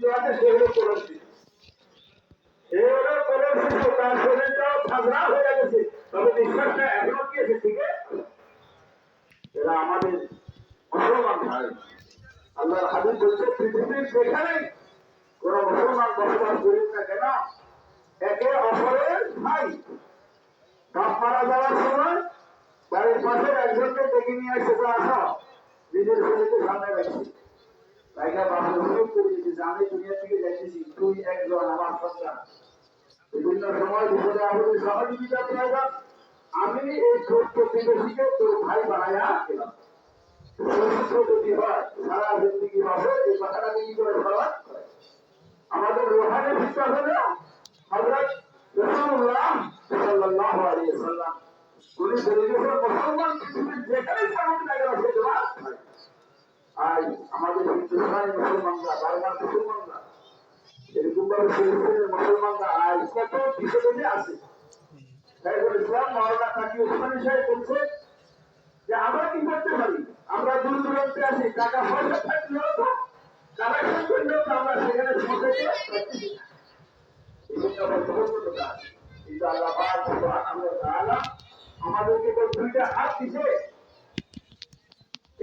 মৃত্যু আছে সেগুলো করেছি, সেগুলো করেছি, তার শরীরটাও ঠান্ডা হয়ে গেছে, তবে বিশ্বাসটা এখনো কি আছে ঠিক আছে। এরা আমাদের মুসলমান ভাই, আল্লাহর হাবিব বলছে পৃথিবীর যেখানেই কোন মুসলমান বসবাস করুক না কেন একে অপরের ভাই। বাপ মারা যাওয়ার সময় বাড়ির পাশে একজনকে ডেকে নিয়ে এসে আসা নিজের ছেলেকে সামনে রাখছি, তাইকা বাপের অনুরোধ করে দিয়েছি যে আমি দুনিয়া থেকে যাইতেছি, তুই একজন আমার সন্তান, বিভিন্ন সময় বিপদে আপদে সহযোগিতা প্রয়োজন, আমি এই ছোট্ট প্রতিবেশীকে তোর ভাই বানাইয়া দিলাম। যদি হয় সারা জিন্দগি হবে এই কথাটা কি করে ফেলা। আমাদের রোহানি শিক্ষা হলো হযরত রাসূলুল্লাহ সাল্লাল্লাহু আলাইহি ওয়াসাল্লাম উনি বলেছেন মুসলমান পৃথিবীর যেখানেই থাকুক না কেন সে দোয়া করে। আজ আমাদের হিন্দুস্তানি মুসলমানরা বারবার মুসলমানরা এরকম ভাবে ফিলিস্তিনের মুসলমানরা আজ কত বিপদে আছে। শাইখুল ইসলাম মাওলানা তাকি ওসমানী সাহেব বলছে যে আমরা কি করতে পারি, আমরা দূর দূরান্তে আছি, টাকা পয়সা থাকলেও তো কালেকশন করলেও তো আমরা সেখানে পৌঁছাতে পারছি না। কিন্তু আল্লাহ পাক সুবহানাহু ওয়া তাআলা আমাদেরকে তো দুইটা হাত দিছে,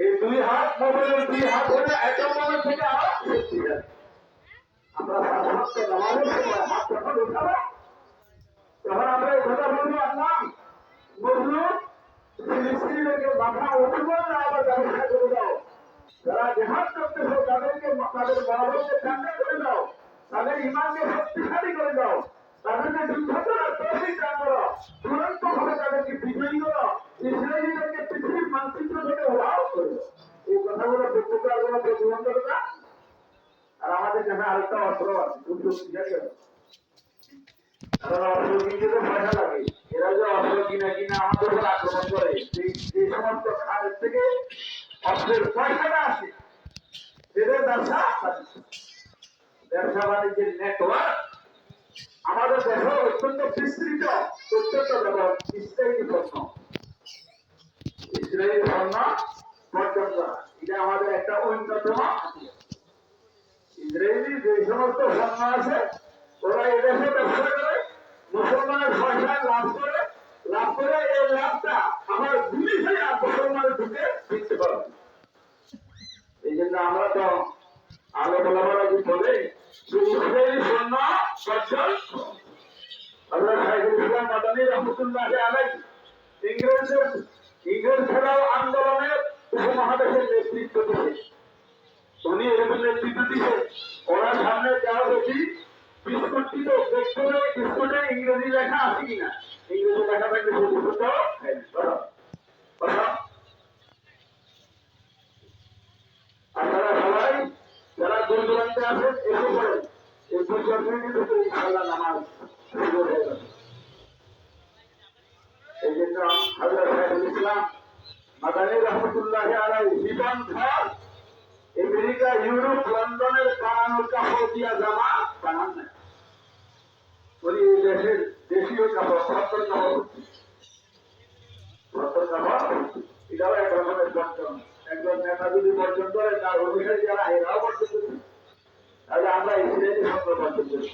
এই দুই হাত মোবাইলের দুই হাত হলে একটা মনে থেকে আরো শক্তি আছে। আমরা সাধারণত নামাজের সময় হাত যখন উঠাবো তখন আমরা এই কথা বলবো আল্লাহ মজলুম ফিলিস্তিনিদেরকে মাথা উঠবো না আবার ব্যবস্থা করে দাও, যারা জিহাদ করতেছে তাদেরকে তাদের মনোবলকে ঠান্ডা করে দাও, তাদের ইমানকে শক্তিশালী করে দাও, তাদেরকে যুদ্ধ করার তৌফিক দান করো, চূড়ান্ত ভাবে তাদেরকে বিজয়ী করো, ইসরায়েলিদেরকে পৃথিবীর মানচিত্র থেকে উড়াও করে। এই কথাগুলো বক্তব্য আর কোনো প্রতিবন্ধকতা। আর আমাদের কাছে আরেকটা অস্ত্র আছে, খুব শক্তিশালী আছে, কারণ অস্ত্র কিনতে তো পয়সা লাগে। এরা যে অস্ত্র কিনা কিনা আমাদের উপর আক্রমণ করে, যে সমস্ত খাদের থেকে অস্ত্রের পয়সাটা আসে এদের ব্যবসা বাণিজ্যের নেটওয়ার্ক আমাদের দেশে অত্যন্ত বিস্তৃত, অত্যন্ত ব্যাপক। ইসরায়েলি পণ্য পর্যন্ত এটা আমাদের একটা অন্যতম। ইসরায়েলি যে সমস্ত পণ্য আছে ওরা এদেশে ব্যবসা করে, মুসলমানের পয়সা লাভ করে এই লাভটা আমার গুলি হয়ে মুসলমানের ঢুকে দিতে পারবে। এই জন্য আমরা তো আলো বলাবলা কি বলে ইসরায়েলি পণ্য বর্জন। আমরা শাইখুল ইসলাম মাদানী রহমতুল্লাহি আলাইহি ইংরেজ ছাড়াও আন্দোলনের উপমহাদেশের নেতৃত্ব দিয়েছে, উনি এরকম নেতৃত্ব দিয়েছে। ওনার সামনে যাওয়া দেখি বিস্কুটটি তো দেখতে বিস্কুটে ইংরেজি লেখা আছে কিনা, ইংরেজি লেখা থাকলে আপনারা সবাই যারা দূর দূরান্তে আছেন এসে পড়েন, এই 2-4 মিনিটের ভিতরে ইনশাআল্লাহ নামাজ শুরু হয়ে যাবে। এই জন্য হযরত শাইখুল ইসলাম মাদানী রহমতুল্লাহি আলাইহি জীবন ভর আমেরিকা, ইউরোপ, লন্ডনের বানানোর কাপড় দিয়া জামা বানান না, উনি এই দেশের দেশীয় কাপড় ভদ্র কাপড়, এটাও এক রকমের বর্জন। একজন নেতা যদি বর্জন করে তার অনুসারী যারা এরাও বর্জন করছে, তাহলে আমরা ইসরায়েলি সঙ্গ বর্জন করছি।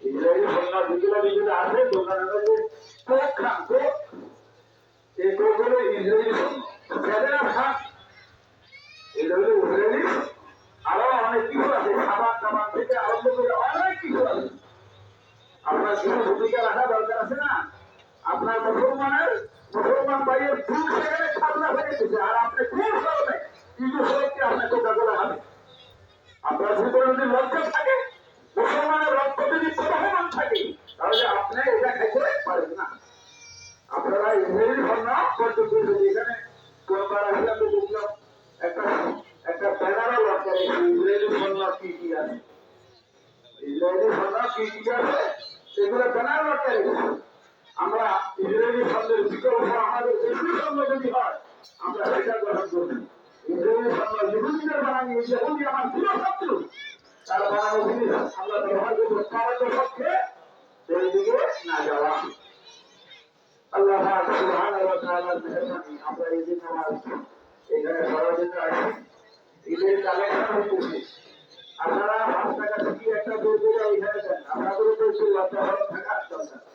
ইসরায়েলি সঙ্গ যেগুলো যেগুলো আছে দোকানে কোক খান, কোক, এই কোক হলো ইসরায়েলি সঙ্গ, খান এটা হলো ইসরায়েলি। আরো অনেক কিছু আছে, খাবার দাবার থেকে আরম্ভ করে অনেক কিছু আছে। আপনার কিছু ভূমিকা রাখা দরকার আছে না। আপনার মুসলমান ভাইয়ের দুধ সেখানে খাবলা হয়ে গেছে, আর আপনি কোন কারণে কিছু সবাইকে আপনার কোকা কোলা খাবেন। আপনার ভিতরে যদি লজ্জা থাকে, মুসলমানের রক্ত যদি প্রবাহমান থাকে, তাহলে আপনি এটা খাইতে পারেন না। আপনারা ইসরায়েলি ভাবনা পর্যন্ত এখানে কোনবার আসলে আমি দেখলাম একটা ব্যানারও লটকা রেখেছে ইসরায়েলি ভাবনা কি কি আছে, ইসরায়েলি ভাবনা কি কি আছে সেগুলো ব্যানার লটকা রেখেছে। আমরা ইসরায়েলি শব্দের বিকল্প আমাদের দেশীয় শব্দ যদি হয় আমরা সেটা গ্রহণ করি। ইসরায়েলি শব্দ ইহুদিদের বানানি, ইহুদি আমার প্রিয় শত্রু, তার বানানো জিনিস আমরা ব্যবহার করবো কারণের পক্ষে সেই দিকে না যাওয়া। আল্লাহ সুবহানাহু ওয়া তাআলার মেহেরবানি আমরা এই দিন এখানে সবার জন্য আসি, ঈদের কালেকশন হইতেছে। আপনারা অব্যাহত থাকার দরকার।